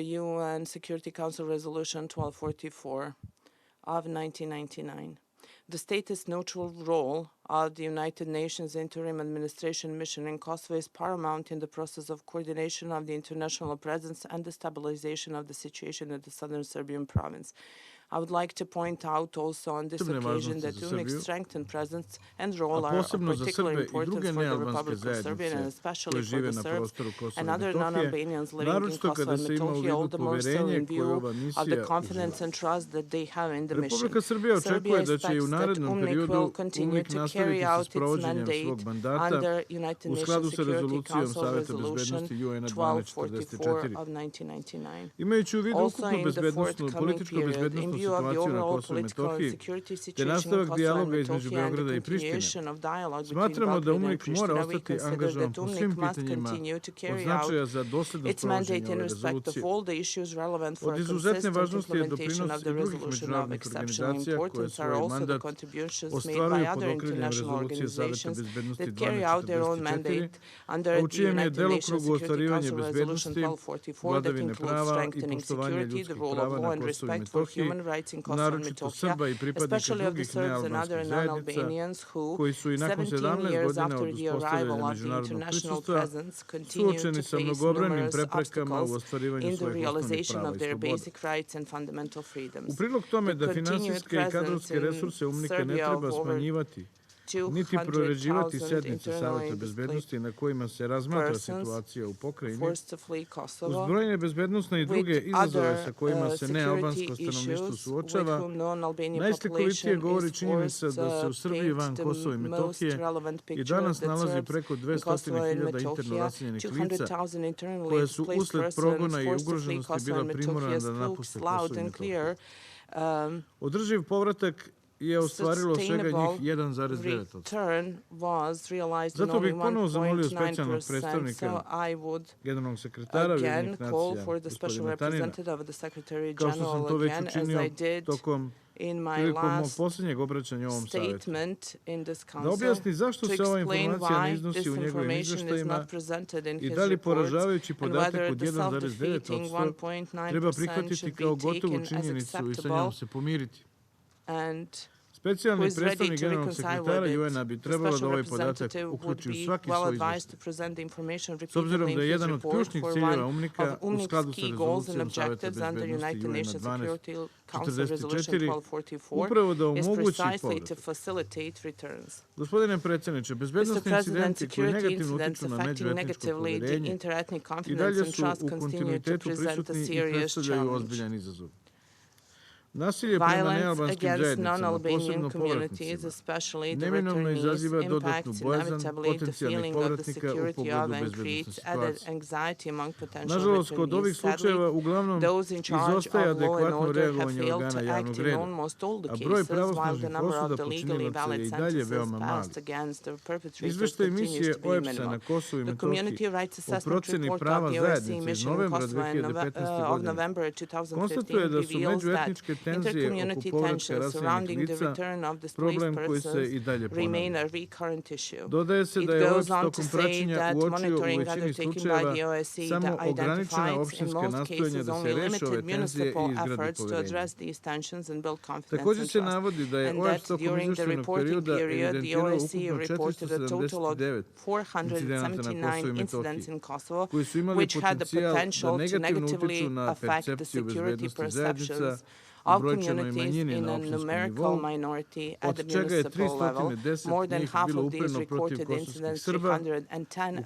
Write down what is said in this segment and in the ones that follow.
UN Security Council Resolution 1244 of 1999. The status neutral role of the United Nations Interim Administration Mission in Kosovo is paramount in the process of coordination of the international presence and the stabilization of the situation in the southern Serbian province. I would like to point out also on this occasion that UNIC's strength and presence and role are of particular importance for the Republic of Serbia and especially for the Serbs and other non-Albanians living in Kosovo and Metohija, all the more so in view of the confidence and trust that they have in the mission. Serbia expects that UNIC will continue to carry out its mandate under United Nations Security Council Resolution 1244 of 1999. Also in the forthcoming period, in view of the overall political and security situation in Kosovo and Metohija and the continuation of dialogue between Belgrade and Pristina, we consider that UNIC must continue to carry out its mandate in respect of all the issues relevant for a consistent implementation of the resolution. Of exceptional importance are also the contributions made by other international organizations that carry out their own mandate under the United Nations Security Council Resolution 1244 that includes strengthening security, the rule of law and respect for human rights in Kosovo and Metohija, especially of the Serbs and other non-Albanians who, 17 years after the arrival of the international presence, continue to face numerous obstacles in the realization of their basic rights and fundamental freedoms. The continued presence in Serbia of over niti proređivati sednice Saveta bezbednosti na kojima se razmatra situacija u pokrajini, uz brojne bezbednosne i druge izazove sa kojima se nealbansko stanovništvo suočava, najslikovitije govori činjenica da se u Srbiji van Kosova i Metohije i danas nalazi preko 200.000 interno raseljenih lica koje su usled progona i ugroženosti bila primorana da napuste Kosovo i Metohiju. Održiv povratak je ostvarilo svega njih 1,9%. Zato bih ponovo zamolio specijalnog predstavnika generalnog sekretara Ujedinjenih nacija, gospodina Tanina, kao što sam to već učinio prilikom mog posljednjeg obraćanja ovom savjetu, da objasni zašto se ova informacija ne iznosi u njegovim izveštajima i da li poražavajući podatak od 1,9% treba prihvatiti kao gotovu činjenicu i sa njom se pomiriti. Specijalni predstavnik generalnog sekretara UN-a bi trebalo da ovaj podatak uključi u svaki svoj izveštaj. S obzirom da je jedan od ključnih ciljeva UNIC-a u skladu sa rezolucijom Saveta bezbednosti UN-a 1244 upravo da omogući povratak. Gospodine predsjedniče, bezbednosni incidenti koji negativno utiču na međuetničko poverenje i dalje su u kontinuitetu prisutni i predstavljaju ozbiljan izazov. Nasilje prema nealbanskim zajednicama, posebno povratnicima, neminovno izaziva dodatnu bojazan potencijalnih povratnika u pogledu bezbednosne situacije. Nažalost, kod ovih slučajeva uglavnom izostaje adekvatno reagovanje organa javnog reda, a broj pravosnažnih osuda počinilaca je i dalje veoma mali. Izveštaj misije OEBS-a na Kosovu i Metohiji o proceni prava zajednice iz novembra 2015. godine konstatuje da su međuetničke tenzije oko povratka raseljenih lica problem koji se i dalje ponavlja. Dodaje se da je OEBS tokom praćenja uočio u većini slučajeva samo ograničena opštinska nastojanja da se reše ove tenzije i izgradi poverenje. Također se navodi da je OEBS tokom izveštajnog perioda evidentirao ukupno 479 incidenata na Kosovu i Metohiji, koji su imali potencijal da negativno utiču na percepciju bezbednosti zajednica u brojčanoj manjini na opštinskom nivou, od čega je 310 njih bilo upreno protiv kosovskih Srba,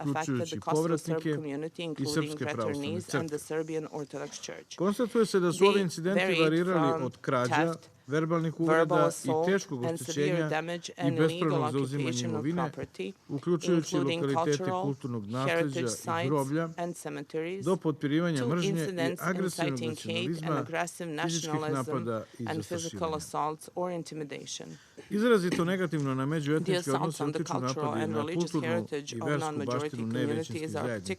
uključujući povratnike i srpske pravoslavne crkve. Konstatuje se da su ovi incidenti varirali od krađa, verbalnih uvreda i teškog oštećenja i bespravnog zauzimanja imovine, uključujući lokalitete kulturnog nasleđa i groblja, do potpirivanja mržnje i agresivnog nacionalizma, fizičkih napada i zastrašivanja. Izrazito negativno na međuetničke odnose utiču napadi na kulturnu i versku baštinu nevećinskih zajednica.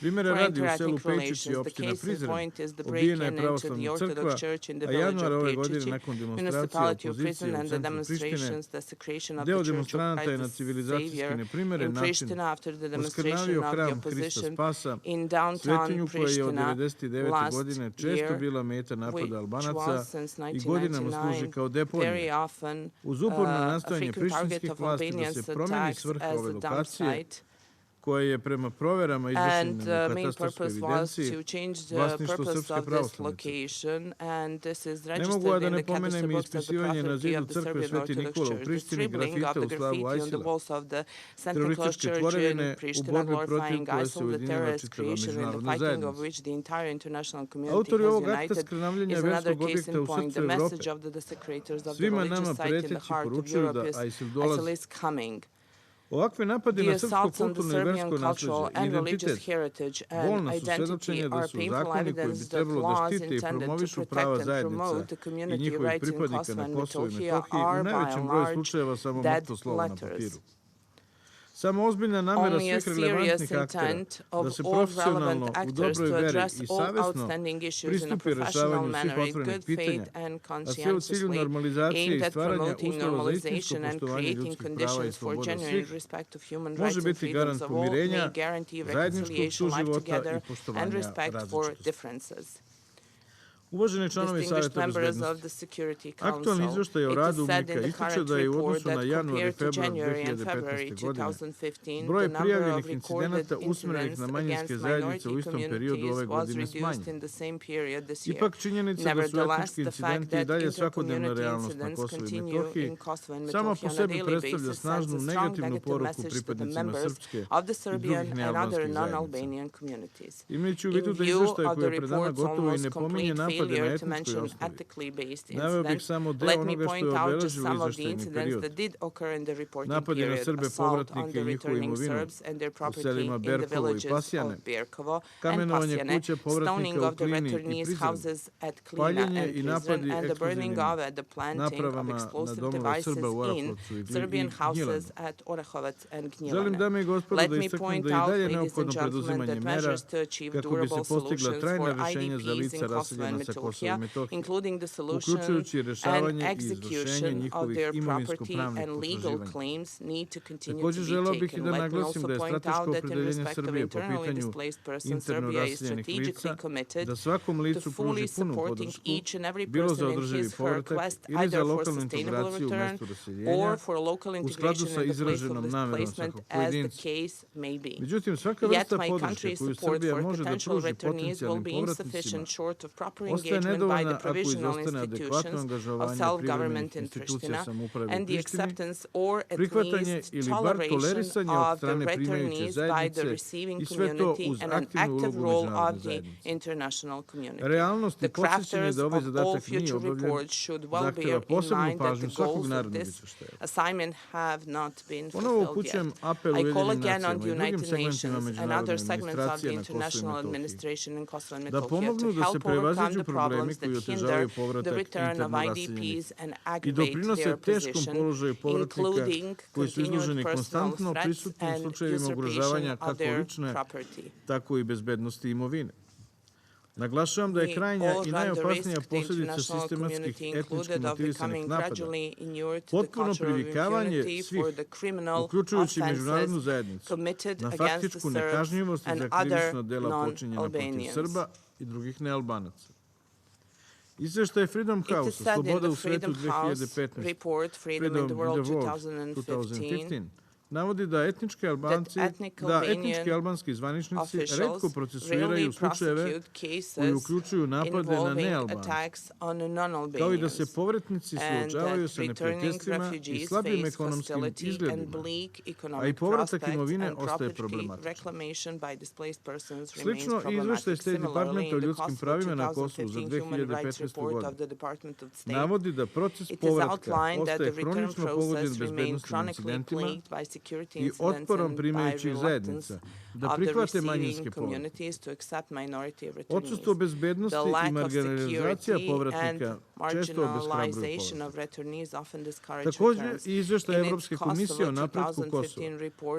Primjera radi, u selu Pejčić i opština Prizren obijena je pravoslavna crkva, a januara ove godine nakon demonstracije opozicije u centru Prištine, deo demonstranata je na civilizacijski neprimeren način oskrnavio hram Hrista Spasa, svetinju koja je od 1999. godine često bila meta napada Albanaca i godinama služi kao deponija. Uz uporno nastojanje prištinskih vlasti da se promeni svrha ove lokacije, koja je prema proverama izvršenim u katastarskoj evidenciji vlasništvo Srpske pravoslavne crkve. Ne mogu da ne pomenem i ispisivanje na zidu crkve Sveti Nikola u Prištini, grafita u slavu Ajsila, terorističke tvorevine u borbi protiv koje se ujedinila čitava međunarodna zajednica. Autori ovog akta skrnavljenja verskog objekta u srcu Evrope svima nama preteći poručuju da Ajsil dolazi. Ovakve napade na srpsko kulturno i versko nasleđe, identitet, bolna su svedočenja da su zakoni koji bi trebalo da štite i promovišu prava zajednica i njihovih pripadnika na Kosovu i Metohiji u najvećem broju slučajeva samo mrtvo slovo na papiru. Samo ozbiljna namera svih relevantnih aktera da se profesionalno, u dobroj veri i savesno pristupi rešavanju svih otvorenih pitanja, a sve u cilju normalizacije i stvaranja uslova za istinsko poštovanje ljudskih prava i sloboda svih, može biti garant pomirenja, zajedničkog suživota i poštovanja različitosti. Uvaženi članovi Saveta bezbednosti, aktualni izveštaj o radu UNMIK-a ističe da je u odnosu na januar i februar 2015. godine broj prijavljenih incidenata usmerenih na manjinske zajednice u istom periodu ove godine smanjen. Ipak činjenica da su etnički incidenti i dalje svakodnevna realnost na Kosovu i Metohiji sama po sebi predstavlja snažnu negativnu poruku pripadnicima srpske i drugih nealbanskih zajednica. Imajući u vidu da izveštaj koji je pred nama gotovo i ne pominje napade na etničkoj osnovi, naveo bih samo deo onoga što je obeležilo izveštajni period. Napadi na Srbe povratnike i njihovu imovinu u selima Berkovo i Pasjane, kamenovanje kuće povratnika u Klini i Prizren, paljenje i napadi eksplozivnim napravama na domove Srba u Orahovcu i Gnjilanu. Želim, dame i gospodo, da istaknem da je i dalje neophodno preduzimanje mera kako bi se postigla trajna rešenja za lica raseljena sa Kosova i Metohije, uključujući rešavanje i izvršenje njihovih imovinsko-pravnih potraživanja. Također želeo bih i da naglasim da je strateško opredeljenje Srbije po pitanju interno raseljenih lica da svakom licu pruži punu podršku, bilo za održivi povratak ili za lokalnu integraciju u mestu raseljenja, u skladu sa izraženom namerom svakog pojedinca. Međutim, svaka vrsta podrške koju Srbija može da pruži potencijalnim povratnicima ostaje nedovoljna ako izostane adekvatno angažovanje privremenih institucija samouprave u Prištini, prihvatanje ili bar tolerisanje od strane primajuće zajednice i sve to uz aktivnu ulogu međunarodne zajednice. Realnost i podsjećanje da ovaj zadatak nije obavljen zahteva posebnu pažnju svakog narodnog izveštaja. Ponovo upućujem apel Ujedinjenim nacijama i drugim segmentima međunarodne administracije na Kosovo i Metohiji da pomognu da se prevaziđu problemi koji otežavaju povratak interno raseljenih i doprinose teškom položaju povratnika koji su izloženi konstantno prisutnim slučajevima ugrožavanja kako lične, tako i bezbednosti imovine. Naglašavam da je krajnja i najopasnija posljedica sistematskih etnički motivisanih napada potpuno privikavanje svih, uključujući međunarodnu zajednicu, na faktičku nekažnjivost za krivična dela počinjena protiv Srba i drugih nealbanaca. Izveštaj Freedom House, Sloboda u svetu 2015, Freedom in the World 2015, navodi da etnički albanski zvaničnici retko procesuiraju slučajeve koji uključuju napade na nealbance, kao i da se povratnici suočavaju sa neprijateljstvima i slabim ekonomskim izgledima, a i povratak imovine ostaje problematičan. Slično i izveštaj State Departmenta o ljudskim pravima na Kosovu za 2015. godinu navodi da proces povratka ostaje hronično pogođen bezbednostnim incidentima i otporom primajućih zajednica da prihvate manjinske povrate. Odsustvo bezbednosti i marginalizacija povratnika često obeshrabruju povratak. Također, i izveštaj Evropske komisije o napretku Kosova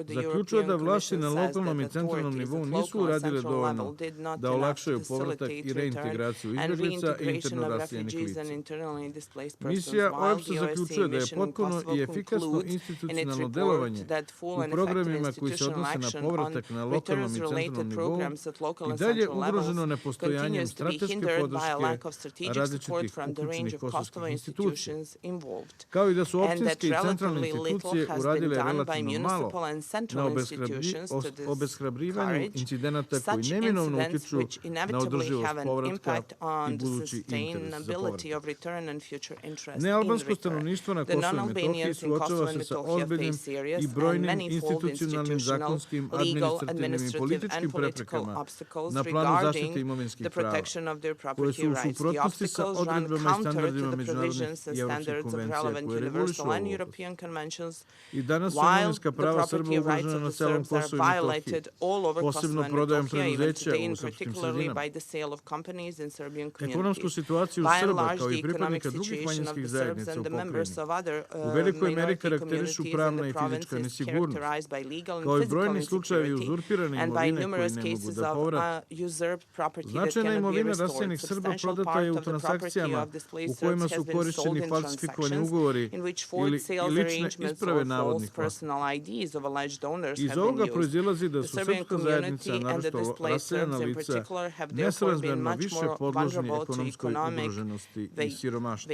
zaključuje da vlasti na lokalnom i centralnom nivou nisu uradile dovoljno da olakšaju povratak i reintegraciju izbjeglica i interno raseljenih lica. Misija OEBS-a zaključuje da je potpuno i efikasno institucionalno delovanje u programima koji se odnose na povratak na lokalnom i centralnom nivou i dalje ugroženo nepostojanjem strateške podrške različitih uključenih kosovskih institucija, kao i da su općinske i centralne institucije uradile relativno malo na obeshrabrivanju incidenata koji neminovno utiču na održivost povratka i budući interes za povratak. Nealbansko stanovništvo na Kosovu i Metohiji suočava se sa ozbiljnim i brojnim institucionalnim, zakonskim, administrativnim i političkim preprekama na planu zaštite imovinskih prava, koje su u suprotnosti sa odredbama i standardima međunarodnih i evropskih konvencija koje regulišu ovu oblast. I danas su imovinska prava Srba ugrožena na celom Kosovu i Metohiji, posebno prodajom preduzeća u srpskim sredinama. Ekonomsku situaciju Srba kao i pripadnika drugih manjinskih zajednica u pokrajini u velikoj meri karakterišu pravna i fizička nesigurnost, kao i brojni slučajevi uzurpirane imovine koje ne mogu da povrate. Značajna imovina raseljenih Srba prodata je u transakcijama u kojima su korišćeni falsifikovani ugovori ili lične isprave navodnih vlasnika. Iz ovoga proizilazi da su srpska zajednica, naročito raseljena lica, nesrazmjerno više podložni ekonomskoj ugroženosti i siromaštvu.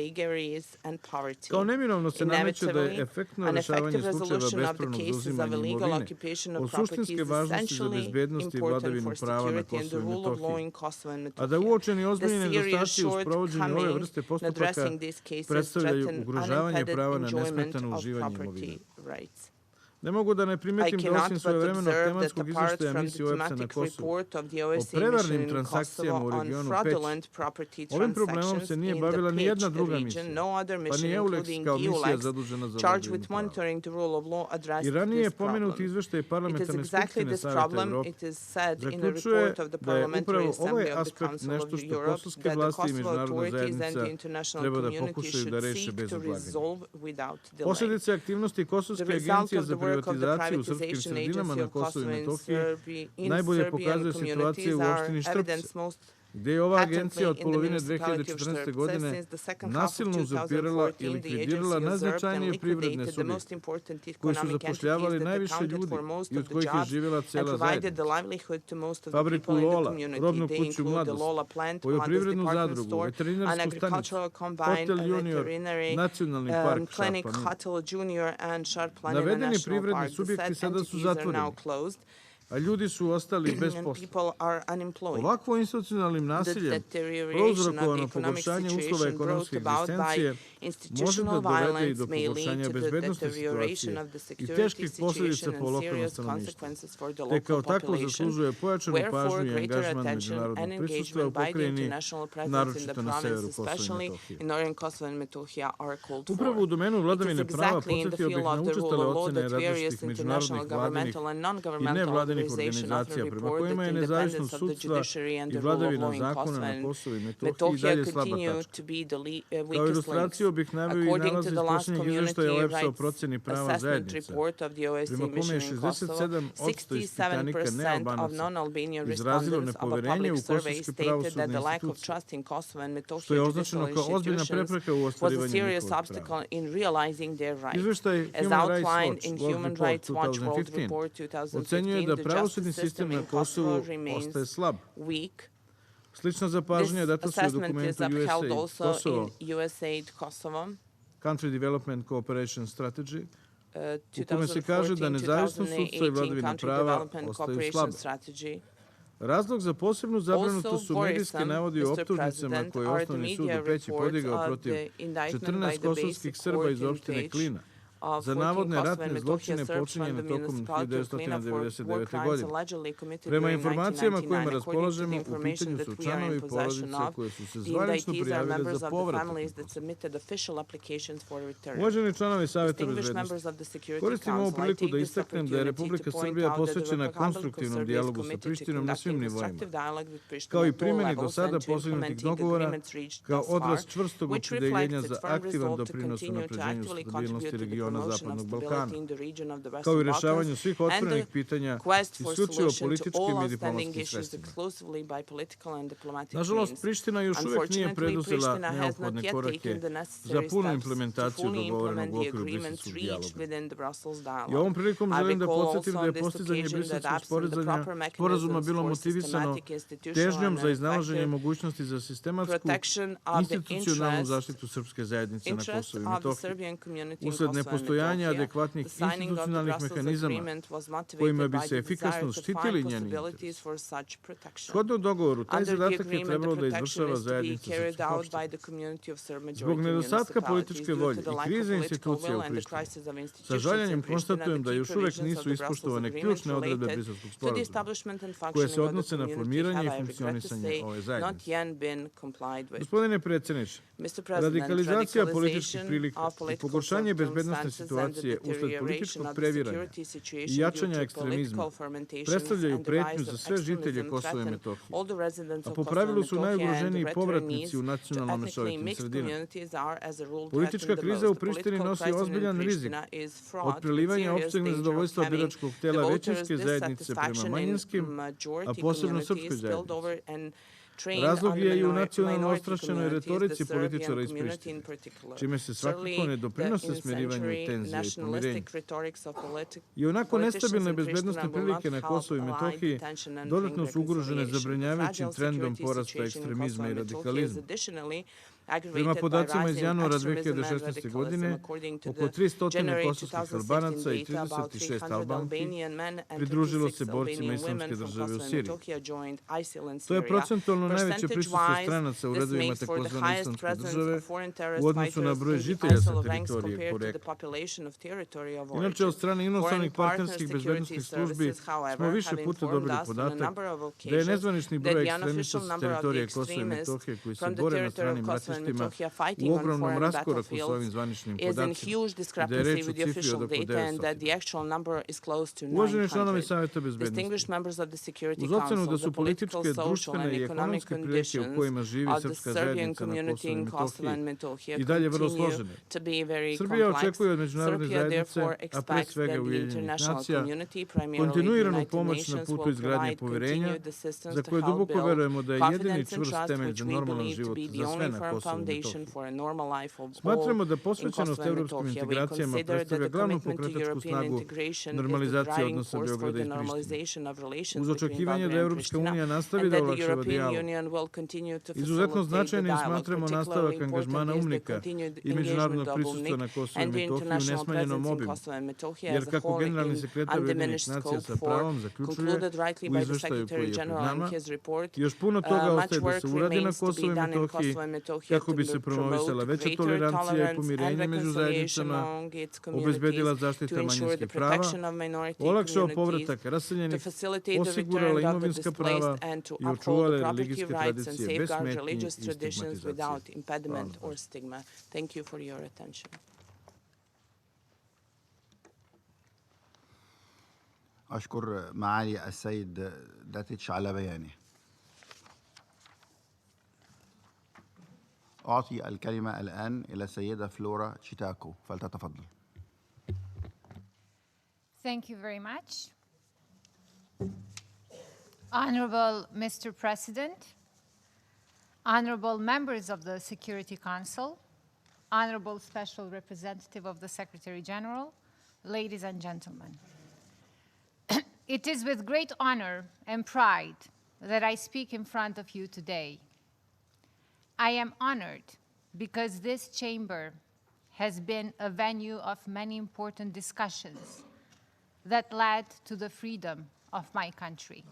Kao neminovno se nameće da je efektno rešavanje slučajeva bespravnog zauzimanja imovine od suštinske važnosti za bezbednost i vladavinu prava na Kosovu i Metohiji, a da uočeni ozbiljni nedostaci u sprovođenju ove vrste postupaka predstavljaju ugrožavanje prava na nesmetano uživanje imovine. Ne mogu da ne primetim da osim svojevremenog tematskog izveštaja misije OEBS-a na Kosovu o prevarnim transakcijama u regionu Peć, ovim problemom se nije bavila ni jedna druga misija, pa ni EULEX kao misija zadužena za vladavinu prava. I ranije pomenuti izveštaj Parlamentarne skupštine Saveta Evrope zaključuje da je upravo ovaj aspekt nešto što kosovske vlasti i međunarodna zajednica treba da pokušaju da reše bez odlaganja. Posljedice aktivnosti Kosovske agencije za privatizaciju u srpskim sredinama na Kosovu i Metohiji najbolje pokazuje situacija u opštini Štrpce, gde je ova agencija od polovine 2014. godine nasilno uzurpirala i likvidirala najznačajnije privredne subjekte, koji su zapošljavali najviše ljudi i od kojih je živjela cela zajednica. Fabriku Lola, robnu kuću Mladost, poljoprivrednu zadrugu, veterinarsku stanicu, hotel Junior, nacionalni park Šar-Planina. Navedeni privredni subjekti sada su zatvoreni, a ljudi su ostali bez posla. Ovakvo institucionalnim nasiljem prouzrokovano pogoršanje uslova ekonomske egzistencije može da dovede i do pogoršanja bezbednosti situacije i teških posljedica po lokalno stanovništvo, te kao takvo zaslužuje pojačanu pažnju i angažman međunarodnog prisustva u pokrajini, naročito na severu Kosova i Metohije. Upravo u domenu vladavine prava podsjetio bih na učestale ocene različitih međunarodnih vladinih i nevladinih organizacija prema kojima je nezavisnost sudstva i vladavina zakona na Kosovu i Metohiji i dalje slaba tačka. Kao ilustraciju bih naveo i nalaze iz posljednjeg izveštaja OEBS-a o proceni prava zajednica, prema kome je 67% ispitanika nealbanaca izrazilo nepoverenje u kosovske pravosudne institucije, što je označeno kao ozbiljna prepreka u ostvarivanju njihovog prava. Izveštaj Human Rights Watch World Report 2015 ocenjuje da pravosudni sistem na Kosovu ostaje slab. Slična zapažanja data su u dokumentu USAID Kosovo, Country Development Cooperation Strategy, u kome se kaže da nezavisnost sudstva i vladavina prava ostaju slabe. Razlog za posebnu zabrinutost su medijski navodi o optužnicama koje je Osnovni sud u Peći podigao protiv 14 kosovskih Srba iz opštine Klina, za navodne ratne zločine počinjene tokom 1999. godine. Prema informacijama kojima raspolažemo, u pitanju su članovi porodice koje su se zvanično prijavile za povratak. Uvaženi članovi Saveta bezbednosti, koristim ovu priliku da istaknem da je Republika Srbija posvećena konstruktivnom dijalogu sa Prištinom na svim nivoima, kao i primjeni do sada postignutih dogovora kao odraz čvrstog opredeljenja za aktivan doprinos unapređenju stabilnosti regiona Zapadnog Balkana, kao i rešavanju svih otvorenih pitanja isključivo političkim i diplomatskim sredstvima. Nažalost, Priština još uvek nije preduzela neophodne korake za punu implementaciju dogovorenog u okviru briselskog dijaloga. I ovom prilikom želim da podsjetim da je postizanje briselskog sporazuma bilo motivisano težnjom za iznalaženje mogućnosti za sistematsku institucionalnu zaštitu srpske zajednice na Kosovu i Metohiji, usled nepostojanja adekvatnih institucionalnih mehanizama kojima bi se efikasno štitili njeni interesi. Shodno dogovoru, taj zadatak je trebalo da izvršava zajednica srpskih opština. Zbog nedostatka političke volje i krize institucija u Prištini, sa žaljenjem konstatujem da još uvek nisu ispoštovane ključne odredbe briselskog sporazuma, koje se odnose na formiranje i funkcionisanje ove zajednice. Gospodine predsjedniče, radikalizacija političkih prilika i pogoršanje bezbednosne situacije usled političkog previranja i jačanja ekstremizma predstavljaju pretnju za sve žitelje Kosova i Metohije, a po pravilu su najugroženiji povratnici u nacionalno mešovitim sredinama. Politička kriza u Prištini nosi ozbiljan rizik od prelivanja opšteg nezadovoljstva biračkog tela većinske zajednice prema manjinskim, a posebno srpskoj zajednici. Razlog je i u nacionalno ostrašćenoj retorici političara iz Prištine, čime se svakako ne doprinose smirivanju tenzija i pomirenja. I onako nestabilne bezbednostne prilike na Kosovu i Metohiji dodatno su ugrožene zabrinjavajućim trendom porasta ekstremizma i radikalizma. Prema podacima iz januara 2016. godine, oko 300 kosovskih Albanaca i 36 Albanki pridružilo se borcima Islamske države u Siriji. To je procentualno najveće prisustvo stranaca u redovima takozvane Islamske države u odnosu na broj žitelja sa teritorije porekla. Inače, od strane inostranih partnerskih bezbednostnih službi smo više puta dobili podatak da je nezvanični broj ekstremista sa teritorije Kosova i Metohije koji se bore na stranim ratištima u ogromnom raskoraku s ovim zvaničnim podacima, da je reč o cifri od oko 900. Uvaženi članovi Saveta bezbednosti, uz ocenu da su političke, društvene i ekonomske prilike u kojima živi srpska zajednica na Kosovu i Metohiji i dalje vrlo složene, Srbija očekuje od međunarodne zajednice, a pre svega Ujedinjenih nacija, kontinuiranu pomoć na putu izgradnje poverenja, za koje duboko verujemo da je jedini čvrst temelj za normalan život za sve na Kosovu. Smatramo da posvećenost evropskim integracijama predstavlja glavnu pokretačku snagu normalizacije odnosa Beograda i Prištine. Uz očekivanje da Evropska unija nastavi da olakšava dijalog, izuzetno značajnim smatramo nastavak angažmana UNMIK-a i međunarodnog prisustva na Kosovu i Metohiji u nesmanjenom obimu, jer kako generalni sekretar Ujedinjenih nacija sa pravom zaključuje u izveštaju koji je pred nama, još puno toga ostaje da se uradi na Kosovu i Metohiji kako bi se promovisala veća tolerancija i pomirenje među zajednicama, obezbedila zaštita manjinskih prava, olakšao povratak raseljenih, osigurala imovinska prava i očuvale religijske tradicije bez smetnji i stigmatizacije. أشكر معالي السيد داتيتش على بيانه. أعطي الكلمة الآن إلى السيدة فلورا تشيتاكو فلتتفضل. Thank you very much. Honorable Mr. President, honorable members of the Security Council, honorable Special Representative of the Secretary General, ladies and gentlemen. It is with great honor and pride that I speak in front of you today. I am honored because this chamber has been a venue of many important discussions that led to the freedom of my country.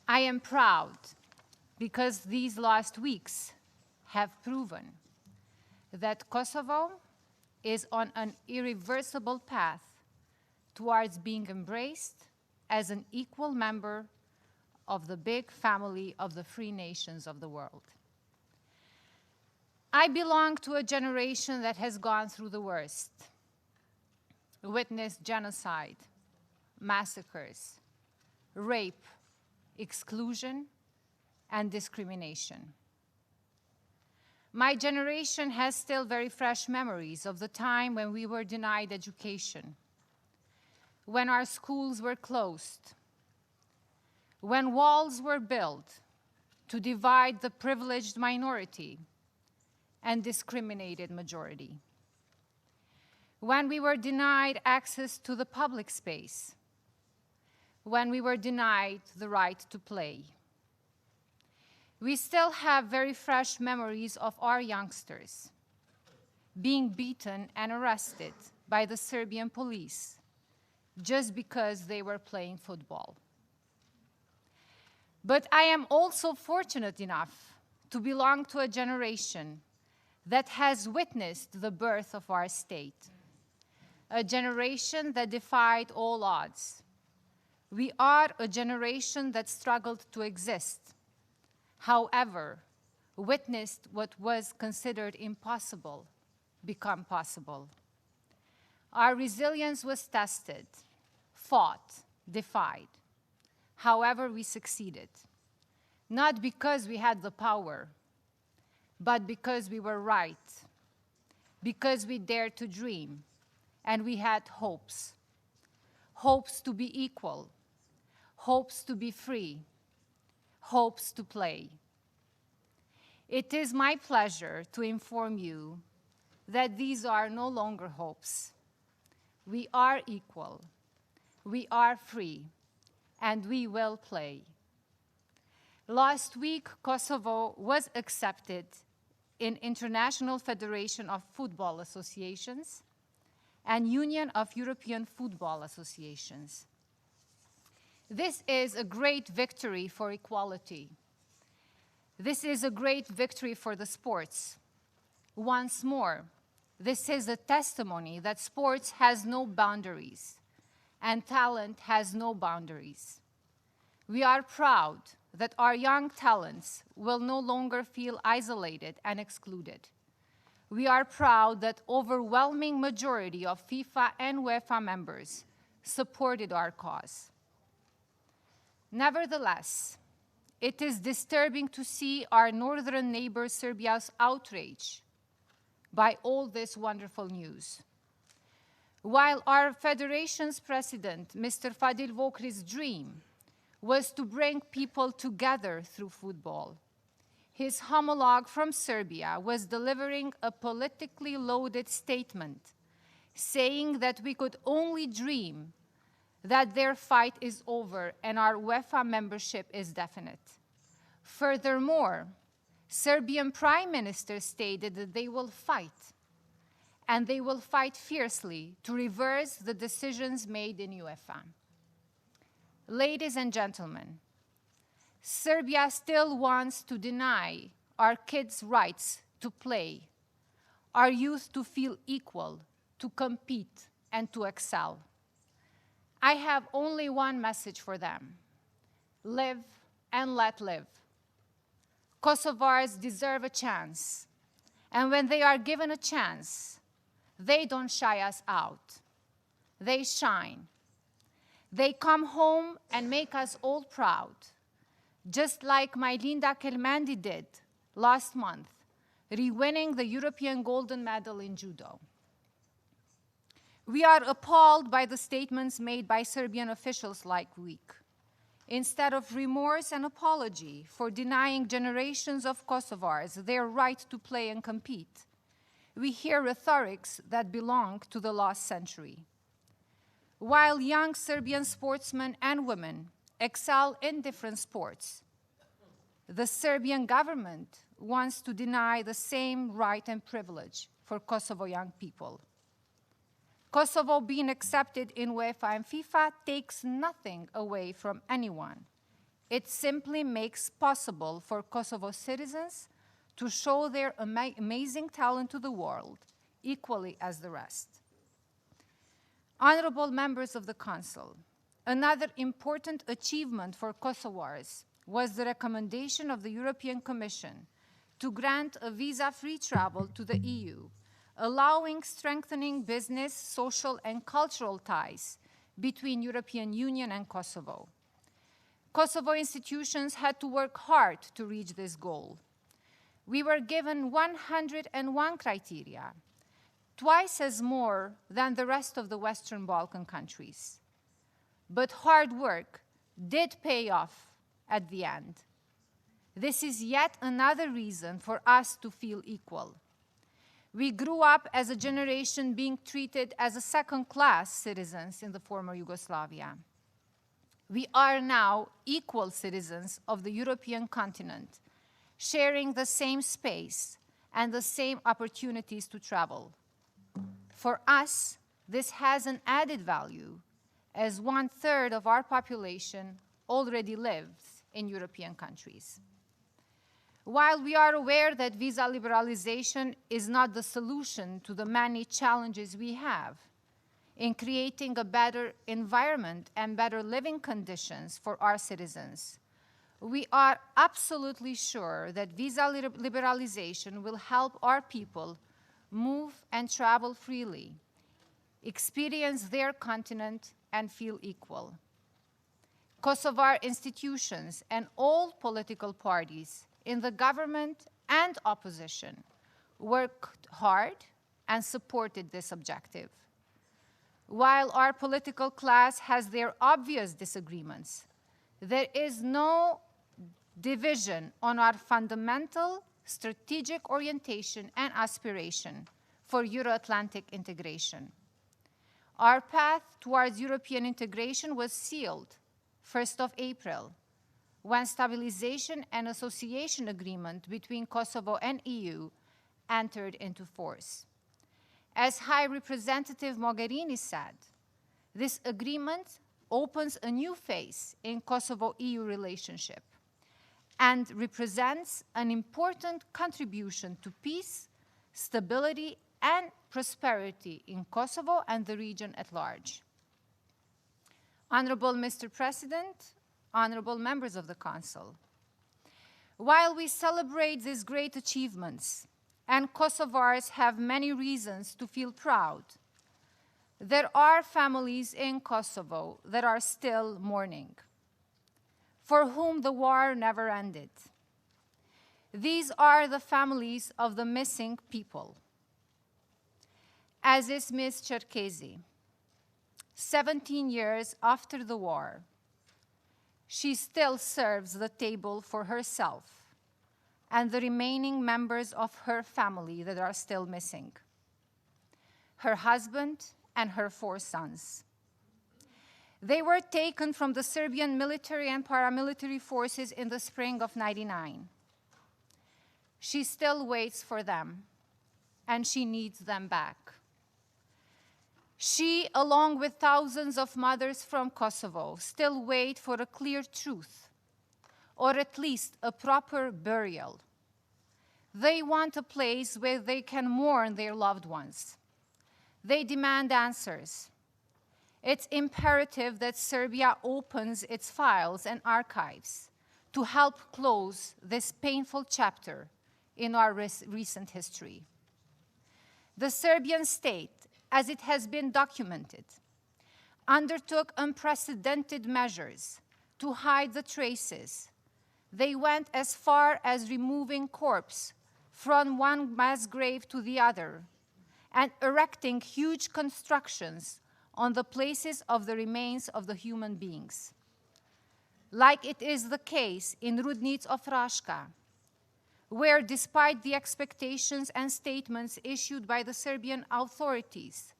I am proud because these last weeks have proven that Kosovo is on an irreversible path towards being embraced as an equal member of the big family of the free nations of the world. I belong to a generation that has gone through the worst, witnessed genocide, massacres, rape, exclusion, and discrimination. My generation has still very fresh memories of the time when we were denied education, when our schools were closed, when walls were built to divide the privileged minority and discriminated majority, when we were denied access to the public space, when we were denied the right to play. We still have very fresh memories of our youngsters being beaten and arrested by the Serbian police just because they were playing football. But I am also fortunate enough to belong to a generation that has witnessed the birth of our state, a generation that defied all odds. We are a generation that struggled to exist, however, witnessed what was considered impossible become possible. Our resilience was tested, fought, defied. However, we succeeded, not because we had the power, but because we were right, because we dared to dream, and we had hopes. Hopes to be equal, hopes to be free, hopes to play. It is my pleasure to inform you that these are no longer hopes. We are equal, we are free, and we will play. Last week, Kosovo was accepted in International Federation of Football Associations and Union of European Football Associations. This is a great victory for equality. This is a great victory for the sports. Once more, this is a testimony that sports has no boundaries and talent has no boundaries. We are proud that our young talents will no longer feel isolated and excluded. We are proud that overwhelming majority of FIFA and UEFA members supported our cause. Nevertheless, it is disturbing to see our northern neighbor Serbia's outrage by all this wonderful news. While our federation's president, Mr. Fadil Vokri's dream was to bring people together through football, his homologue from Serbia was delivering a politically loaded statement saying that we could only dream that their fight is over and our UEFA membership is definite. Furthermore, Serbian Prime Minister stated that they will fight, and they will fight fiercely to reverse the decisions made in UEFA. Ladies and gentlemen, Serbia still wants to deny our kids' rights to play, our youth to feel equal, to compete, and to excel. I have only one message for them: live and let live. Kosovars deserve a chance, and when they are given a chance, they don't shy us out. They shine. They come home and make us all proud, just like my Linda Kelmendi did last month, re-winning the European Golden Medal in judo. We are appalled by the statements made by Serbian officials last week. Instead of remorse and apology for denying generations of Kosovars their right to play and compete, we hear rhetorics that belong to the last century. While young Serbian sportsmen and women excel in different sports, the Serbian government wants to deny the same right and privilege for Kosovo young people. Kosovo being accepted in UEFA and FIFA takes nothing away from anyone. It simply makes possible for Kosovo citizens to show their amazing talent to the world equally as the rest. Honorable members of the Council, another important achievement for Kosovars was the recommendation of the European Commission to grant a visa-free travel to the EU, allowing strengthening business, social, and cultural ties between European Union and Kosovo. Kosovo institutions had to work hard to reach this goal. We were given 101 criteria, twice as more than the rest of the Western Balkan countries. But hard work did pay off at the end. This is yet another reason for us to feel equal. We grew up as a generation being treated as a second-class citizens in the former Yugoslavia. We are now equal citizens of the European continent, sharing the same space and the same opportunities to travel. For us, this has an added value, as 1/3 of our population already lives in European countries. While we are aware that visa liberalization is not the solution to the many challenges we have in creating a better environment and better living conditions for our citizens, we are absolutely sure that visa liberalization will help our people move and travel freely, experience their continent, and feel equal. Kosovar institutions and all political parties in the government and opposition worked hard and supported this objective. While our political class has their obvious disagreements, there is no division on our fundamental strategic orientation and aspiration for Euro-Atlantic integration. Our path towards European integration was sealed 1st of April, when Stabilization and Association Agreement between Kosovo and EU entered into force. As High Representative Mogherini said, this agreement opens a new phase in Kosovo-EU relationship and represents an important contribution to peace, stability, and prosperity in Kosovo and the region at large. Honorable Mr. President, honorable members of the Council, while we celebrate these great achievements, and Kosovars have many reasons to feel proud, there are families in Kosovo that are still mourning, for whom the war never ended. These are the families of the missing people, as is Ms. Cherkezi. 17 years after the war, she still serves the table for herself and the remaining members of her family that are still missing, her husband and her 4 sons. They were taken from the Serbian military and paramilitary forces in the spring of '99. She still waits for them, and she needs them back. She, along with thousands of mothers from Kosovo, still wait for a clear truth, or at least a proper burial. They want a place where they can mourn their loved ones. They demand answers. It's imperative that Serbia opens its files and archives to help close this painful chapter in our recent history. The Serbian state, as it has been documented, undertook unprecedented measures to hide the traces. They went as far as removing corpses from one mass grave to the other and erecting huge constructions on the places of the remains of the human beings. Like it is the case in Rudnic of Raška, where despite the expectations and statements issued by the Serbian authorities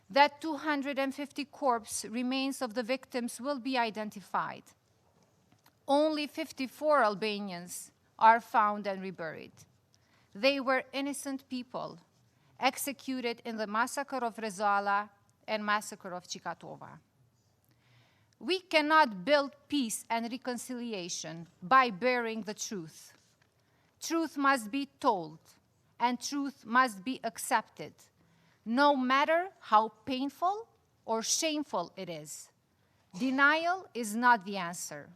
that 250 corpse remains of the victims will be identified, only 54 Albanians are found and reburied. They were innocent people executed in the massacre of Rezoala and massacre of Çitaku. We cannot build peace and reconciliation by burying the truth. Truth must be told, and truth must be accepted, no matter how painful or shameful it is. Denial is not the answer.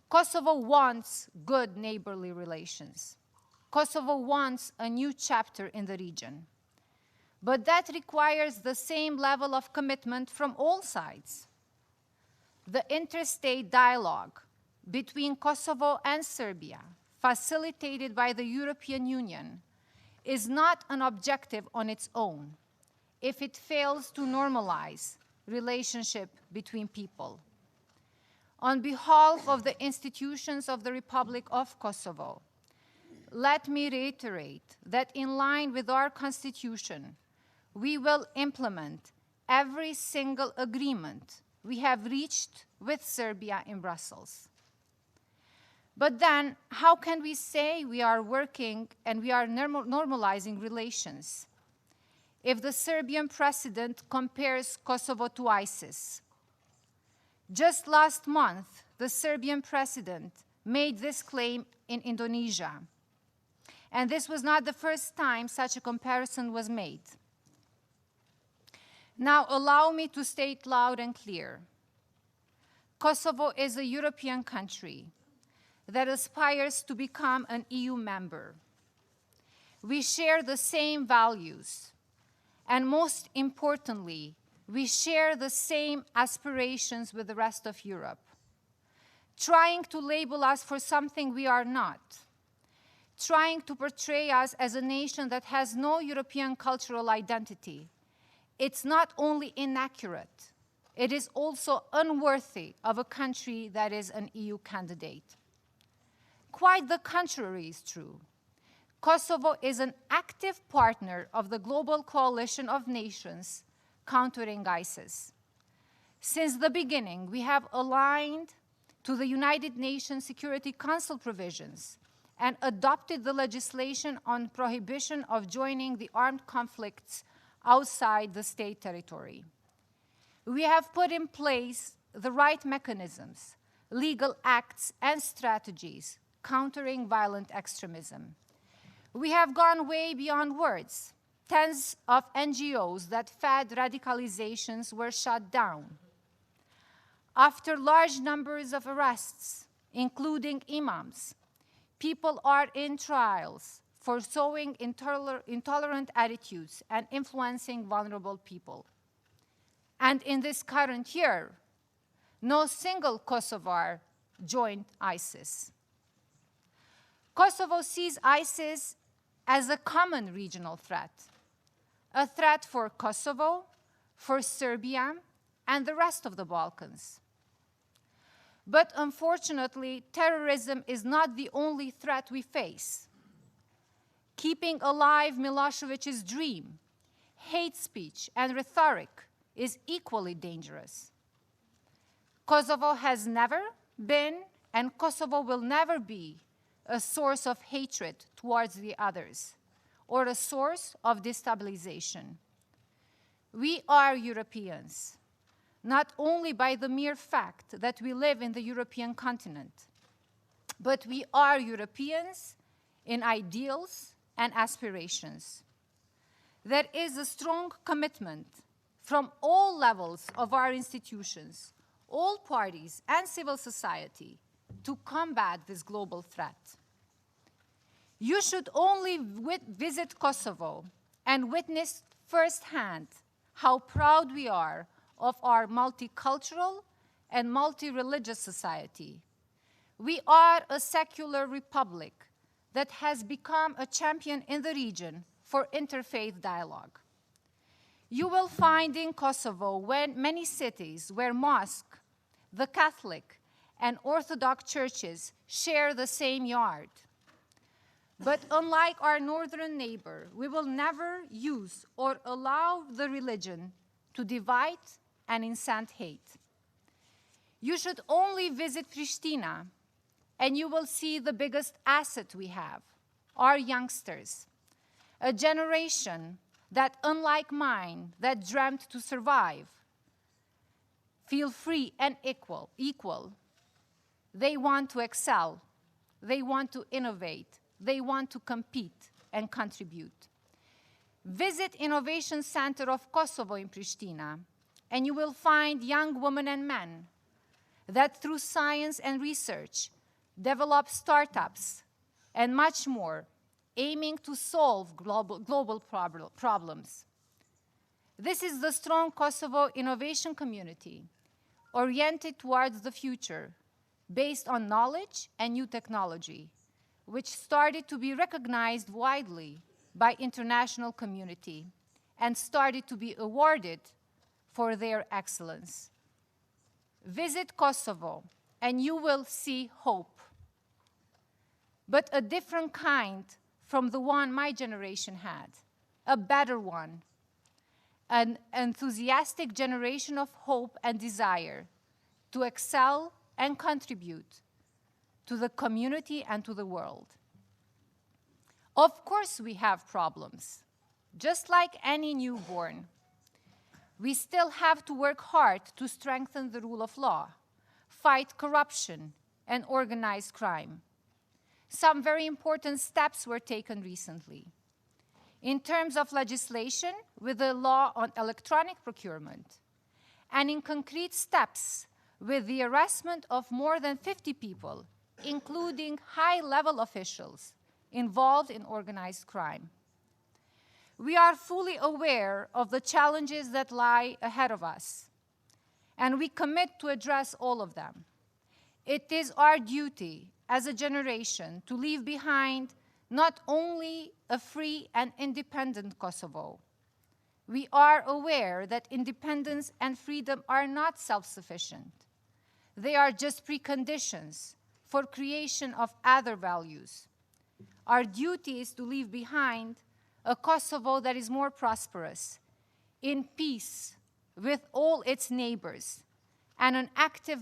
Kosovo wants good neighborly relations. Kosovo wants a new chapter in the region. But that requires the same level of commitment from all sides. The interstate dialogue between Kosovo and Serbia, facilitated by the European Union, is not an objective on its own if it fails to normalize relationship between people. On behalf of the institutions of the Republic of Kosovo, let me reiterate that in line with our Constitution, we will implement every single agreement we have reached with Serbia in Brussels. But then, how can we say we are working and we are normalizing relations if the Serbian president compares Kosovo to ISIS? Just last month, the Serbian president made this claim in Indonesia. And this was not the first time such a comparison was made. Now, allow me to state loud and clear. Kosovo is a European country that aspires to become an EU member. We share the same values, and most importantly, we share the same aspirations with the rest of Europe. Trying to label us for something we are not, trying to portray us as a nation that has no European cultural identity, it's not only inaccurate, it is also unworthy of a country that is an EU candidate. Quite the contrary is true. Kosovo is an active partner of the global coalition of nations countering ISIS. Since the beginning, we have aligned to the United Nations Security Council provisions and adopted the legislation on prohibition of joining the armed conflicts outside the state territory. We have put in place the right mechanisms, legal acts, and strategies countering violent extremism. We have gone way beyond words. Tens of NGOs that fed radicalizations were shut down. After large numbers of arrests, including imams, people are in trials for sowing intolerant attitudes and influencing vulnerable people. And in this current year, no single Kosovar joined ISIS. Kosovo sees ISIS as a common regional threat, a threat for Kosovo, for Serbia, and the rest of the Balkans. But unfortunately, terrorism is not the only threat we face. Keeping alive Milosevic's dream, hate speech, and rhetoric is equally dangerous. Kosovo has never been, and Kosovo will never be, a source of hatred towards the others, or a source of destabilization. We are Europeans, not only by the mere fact that we live in the European continent, but we are Europeans in ideals and aspirations. There is a strong commitment from all levels of our institutions, all parties and civil society, to combat this global threat. You should only visit Kosovo and witness firsthand how proud we are of our multicultural and multi-religious society. We are a secular republic that has become a champion in the region for interfaith dialogue. You will find in Kosovo many cities where mosque, the Catholic, and Orthodox churches share the same yard. But unlike our northern neighbor, we will never use or allow the religion to divide and incite hate. You should only visit Pristina, and you will see the biggest asset we have, our youngsters, a generation that, unlike mine, that dreamt to survive, feel free and equal. They want to excel. They want to innovate. They want to compete. and contribute. Visit Innovation Center of Kosovo in Pristina, and you will find young women and men that through science and research develop startups and much more, aiming to solve global problems. This is the strong Kosovo innovation community, oriented towards the future, based on knowledge and new technology, which started to be recognized widely by international community and started to be awarded for their excellence. Visit Kosovo and you will see hope, but a different kind from the one my generation had, a better one, an enthusiastic generation of hope and desire to excel and contribute to the community and to the world. Of course we have problems, just like any newborn. We still have to work hard to strengthen the rule of law, fight corruption and organized crime. Some very important steps were taken recently. In terms of legislation, with the law on electronic procurement, and in concrete steps with the arrestment of more than 50 people, including high-level officials involved in organized crime. We are fully aware of the challenges that lie ahead of us, and we commit to address all of them. It is our duty as a generation to leave behind not only a free and independent Kosovo. We are aware that independence and freedom are not self-sufficient. They are just preconditions for creation of other values. Our duty is to leave behind a Kosovo that is more prosperous, in peace with all its neighbors, and an active